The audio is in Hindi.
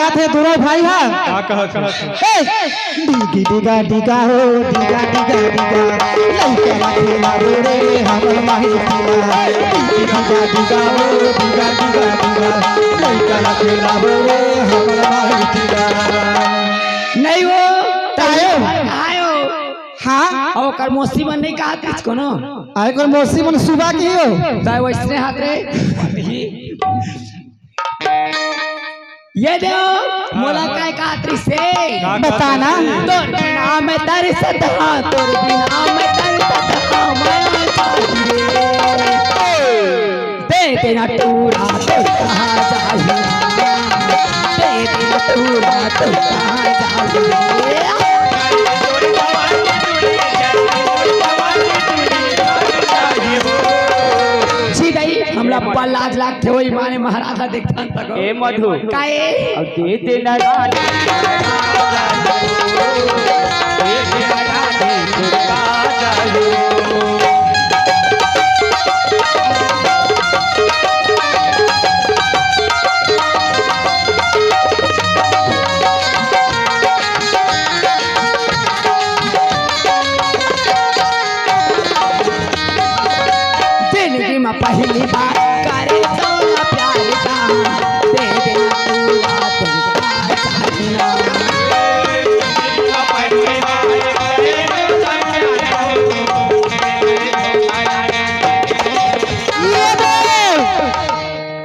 कहत है दोनों भाई है डिगी डिगा डिगा हो डिगा डिगा डिगा लइका खेला रे हमर माही पिला डिगी डिगा डिगा हो डिगा डिगा डिगा लइका खेला रे हमर माही पिला नहीं हो तायो आयो हाँ और कर मौसी मन नहीं कहा किसको ना आए कर मौसी मन सुबह की हो ताय वैसने हाथ रे ये दो मोला काय का से बताना तोर बिना मैं तरसत हाँ तोर बिना मैं तरसत हाँ मैं दे देना टूरा तो कहाँ जाऊँ दे देना टूरा तो कहाँ जाऊँ हमला लाज लाग थे वही माने महाराजा देखता तक ए मधु काए अब दे देना